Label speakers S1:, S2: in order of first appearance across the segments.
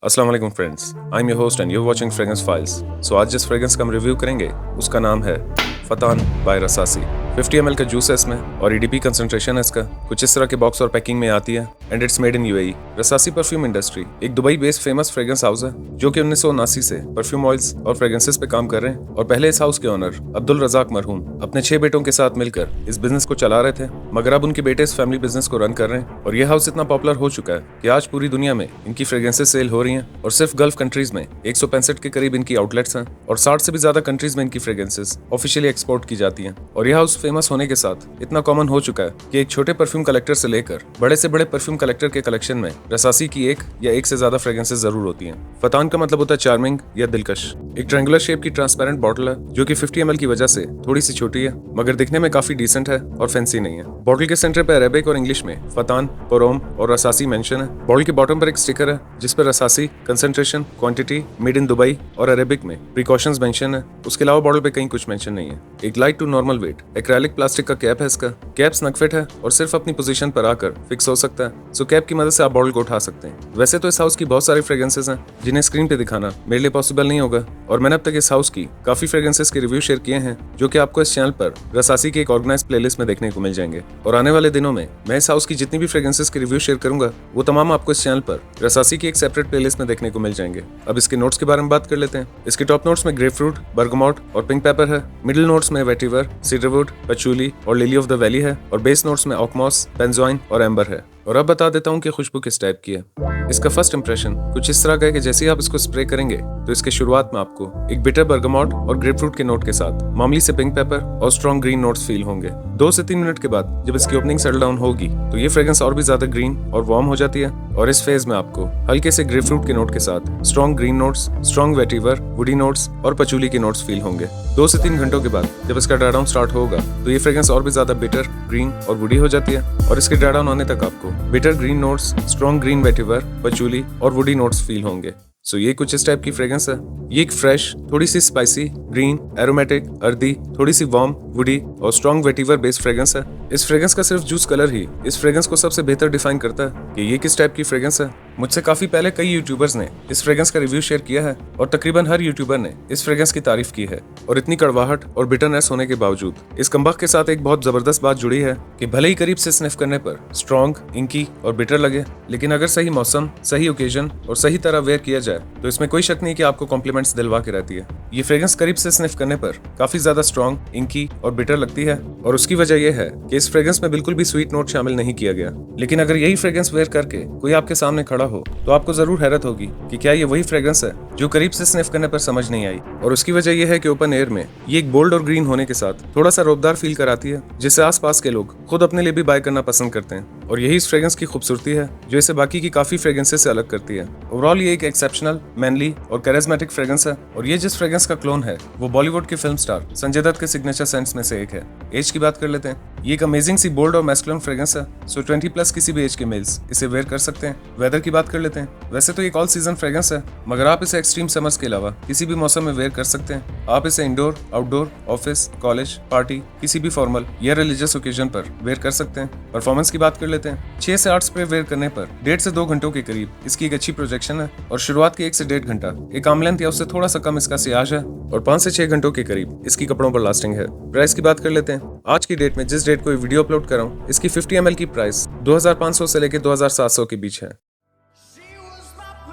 S1: अस्सलाम वालेकुम friends, I am your host and you watching fragrance files. So आज जिस फ्रेग्रेंस का हम रिव्यू करेंगे उसका नाम है फतान बाय रसासी। 50 ml का जूस है इसमें और EDP कंसंट्रेशन है इसका। कुछ इस तरह के बॉक्स और पैकिंग में आती है and it's made in UAE। Rasasi perfume industry एक Dubai based famous fragrance house है जो कि 1979 से परफ्यूम ऑयल्स और फ्रेग्रेंसेस पे काम कर रहे हैं और पहले इस हाउस के ओनर अब्दुल रजाक मरहूम अपने 6 बेटों के साथ मिलकर इस बिजनेस को चला रहे थे, मगर अब उनके बेटे इस फैमिली बिजनेस को रन कर रहे हैं और ये हाउस इतना पॉपुलर हो चुका है कि आज पूरी दुनिया में इनकी फ्रेग्रेंसेस सेल हो रही हैं और सिर्फ गल्फ कंट्रीज में 165 के करीब इनकी आउटलेट्स हैं और 60 से भी ज्यादा कंट्रीज में इनकी फ्रेग्रेंसेस ऑफिशियली एक्सपोर्ट की जाती हैं। और यह हाउस फेमस होने के साथ इतना कॉमन हो चुका है कि एक छोटे परफ्यूम कलेक्टर से लेकर बड़े से बड़े परफ्यूम कलेक्टर के कलेक्शन में रसासी की एक या एक से ज्यादा फ्रेग्रेंसेस जरूर होती हैं। फतान का मतलब होता है चार्मिंग या दिलकश। एक ट्रायंगुलर शेप की ट्रांसपेरेंट बॉटल है जो कि 50 ml की वजह से थोड़ी सी छोटी है, मगर दिखने में काफी डिसेंट है और फैंसी नहीं है। बॉटल के सेंटर पे अरेबिक और इंग्लिश में फतान, परोम और रसासी मेंशन है। बॉटल के बॉटम पर एक स्टिकर है जिस पर Rasasi, concentration, quantity, made in Dubai और अरेबिक में प्रिकॉशंस मेंशन है। उसके अलावा बॉटल पे कहीं कुछ मेंशन नहीं है। एक light to normal weight acrylic plastic का कैप है इसका। कैप स्नग फिट है और सिर्फ अपनी पोजीशन पर आकर फिक्स हो सकता है, सो कैप की मदद से आप बॉटल को उठा सकते हैं। वैसे तो इस हाउस की बहुत सारी फ्रेग्रेंसेस हैं जिन्हें स्क्रीन पे दिखाना मेरे लिए पॉसिबल नहीं होगा और मैंने अब तक इस हाउस की काफी फ्रेग्रेंसेस के रिव्यू शेयर किए हैं जो कि आपको इस चैनल पर रसासी की एक ऑर्गेनाइज प्लेलिस्ट में देखने को मिल जाएंगे। और आने वाले दिनों में मैं इस हाउस की जितनी भी फ्रेग्रेंसेस के रिव्यू शेयर करूंगा वो तमाम आपको इस चैनल पर रसासी की एक सेपरेट प्लेलिस्ट में देखने को मिल जाएंगे। अब इसके नोट्स के बारे में बात कर लेते हैं। इसके टॉप नोट्स में ग्रेपफ्रूट, बर्गमोट और पिंक पेपर है। मिडिल नोट्स में वेटिवर, सीडरवुड, पचूली और लिली ऑफ द वैली है और बेस नोट्स में ऑकमॉस, बेंजोइन और एम्बर है। और अब बता देता हूँ कि खुशबू किस टाइप की है। इसका फर्स्ट इंप्रेशन कुछ इस तरह का है कि जैसे ही आप इसको स्प्रे करेंगे तो इसके शुरुआत में आपको एक बिटर बर्गमोट और ग्रेपफ्रूट के नोट के साथ मामूली से पिंक पेपर और स्ट्रॉन्ग ग्रीन नोट्स फील होंगे। 2 से 3 मिनट के बाद जब इसकी ओपनिंग सेटल डाउन होगी तो ये फ्रेग्रेंस और भी ज्यादा ग्रीन और वार्म हो जाती है और इस फेज में आपको हल्के से ग्रेपफ्रूट के नोट के साथ strong green notes, strong vetiver, woody notes और पचूली के नोट्स फील होंगे। 2 से 3 घंटों के बाद जब इसका ड्राई डाउन स्टार्ट होगा तो ये फ्रेग्रेंस और भी ज्यादा बिटर, ग्रीन और वुडी हो जाती है और इसके ड्राई डाउन होने तक आपको bitter green notes, strong green vetiver, पचूली और वुडी नोट्स फील होंगे। सो ये कुछ इस टाइप की फ्रेग्रेंस है। ये एक फ्रेश, थोड़ी सी स्पाइसी, ग्रीन, एरोमेटिक, अर्दी, थोड़ी सी वार्म, वुडी और स्ट्रॉन्ग वेटिवर बेस्ड फ्रेग्रेंस है। इस फ्रेग्रेंस का सिर्फ जूस कलर ही इस फ्रेग्रेंस को सबसे बेहतर डिफाइन करता है कि ये किस टाइप की फ्रेग्रेंस है। मुझसे काफी पहले कई यूट्यूबर्स ने इस फ्रेग्रेंस का रिव्यू शेयर किया है और तकरीबन हर यूट्यूबर ने इस फ्रेग्रेंस की तारीफ की है और इतनी कड़वाहट और बिटरनेस होने के बावजूद इस कम्बख्त के साथ एक बहुत जबरदस्त बात जुड़ी है कि भले ही करीब से स्निफ करने पर स्ट्रॉन्ग, इंकी और बिटर लगे, लेकिन अगर सही मौसम, सही ओकेजन और सही तरह वेयर किया जाए तो इसमें कोई शक नहीं कि आपको कॉम्प्लीमेंट्स दिलवा के रहती है। ये फ्रेग्रेंस करीब से स्निफ करने पर काफी ज्यादा स्ट्रॉन्ग, इंकी और बिटर लगती है और उसकी वजह यह है कि इस फ्रेग्रेंस में बिल्कुल भी स्वीट नोट शामिल नहीं किया गया। लेकिन अगर यही फ्रेग्रेंस वेयर करके कोई आपके सामने खड़ा हो तो आपको जरूर हैरत होगी कि क्या ये वही फ्रेग्रेंस है जो करीब से स्निफ करने पर समझ नहीं आई। और उसकी वजह यह है कि ओपन एयर में ये एक बोल्ड और ग्रीन होने के साथ थोड़ा सा रोबदार फील कराती है जिससे आसपास के लोग खुद अपने लिए भी बाय करना पसंद करते हैं और यही इस फ्रेग्रेंस की खूबसूरती है जो इसे बाकी की काफी फ्रेग्रेंसेस से अलग करती है। ओवरऑल ये एक एक्सेप्शनल, मैनली और कैरिज्मेटिक फ्रेग्रेंस है और ये जिस फ्रेग्रेंस का क्लोन है वो बॉलीवुड के फिल्म स्टार संजय दत्त के सिग्नेचर सेंट्स में से एक है। एज की बात कर लेते हैं। ये एक अमेजिंग सी बोल्ड और मैस्कुलिन फ्रेग्रेंस है, सो 20+ किसी भी एज के मेल्स इसे वेयर कर सकते हैं। वेदर की बात कर लेते हैं। वैसे तो ये ऑल सीजन फ्रेग्रेंस है, मगर आप इसे एक्सट्रीम समर्स के अलावा किसी भी मौसम में वेयर कर सकते हैं। आप इसे indoor, outdoor, office, college, party, किसी भी फॉर्मल या रिलीजियस ओकेजन पर वेयर कर सकते हैं। परफॉर्मेंस की बात कर लेते हैं। 6 से 8 स्प्रे वेयर करने पर 1.5 से 2 घंटों के करीब इसकी एक अच्छी प्रोजेक्शन है और शुरुआत के 1 से 1.5 घंटा एक आम लेंथ या उससे थोड़ा सा कम इसका सियाज है और 5 से 6 घंटों के करीब इसकी कपड़ों पर लास्टिंग है। प्राइस की बात कर लेते हैं। आज की डेट में जिस डेट को वीडियो अपलोड कर रहा हूँ इसकी 50 ml की प्राइस 2500 से लेकर 2700 के बीच है।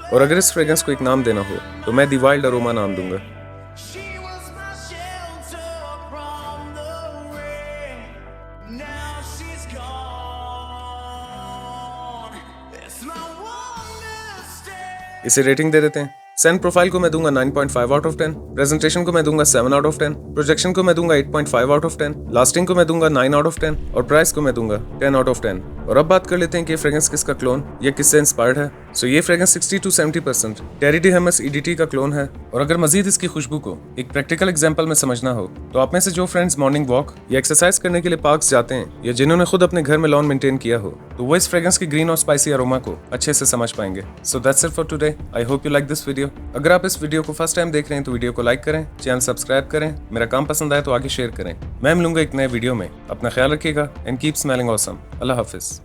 S1: और अगर इस फ्रेग्रेंस को एक नाम देना हो तो मैं दी वाइल्ड अरोमा नाम दूंगा। इसे रेटिंग दे देते हैं। सेंट प्रोफाइल को मैं दूंगा 9.5 आउट ऑफ 10, प्रेजेंटेशन को मैं दूंगा 7 आउट ऑफ 10, प्रोजेक्शन को मैं दूंगा 8.5 आउट ऑफ 10, लास्टिंग को मैं दूंगा 9 आउट ऑफ 10 और प्राइस को मैं दूंगा 10 आउट ऑफ 10। और अब बात कर लेते हैं कि फ्रेग्रेंस किसका क्लोन या किससे इंस्पायर्ड है। सो ये fragrance 60 to 70% Terre d'Hermes EDT का क्लोन है। और अगर मजीद इसकी खुशबू को एक प्रैक्टिकल एग्जांपल में समझना हो तो आप में से जो फ्रेंड्स मॉर्निंग वॉक या एक्सरसाइज करने के लिए पार्क्स जाते हैं या जिन्होंने खुद अपने घर में लॉन मेंटेन किया हो तो वो इस फ्रेग्रेंस की ग्रीन और स्पाइसी अरोमा को अच्छे से समझ पाएंगे। So that's it for today. I hope you like this video. अगर आप इस वीडियो को फर्स्ट टाइम देख रहे हैं तो वीडियो को लाइक करें, चैनल सब्सक्राइब करें, मेरा काम पसंद आए तो आगे शेयर करें। मैं मिलूंगा एक नए वीडियो में। अपना ख्याल रखिएगा and keep smelling awesome. Allah Hafiz.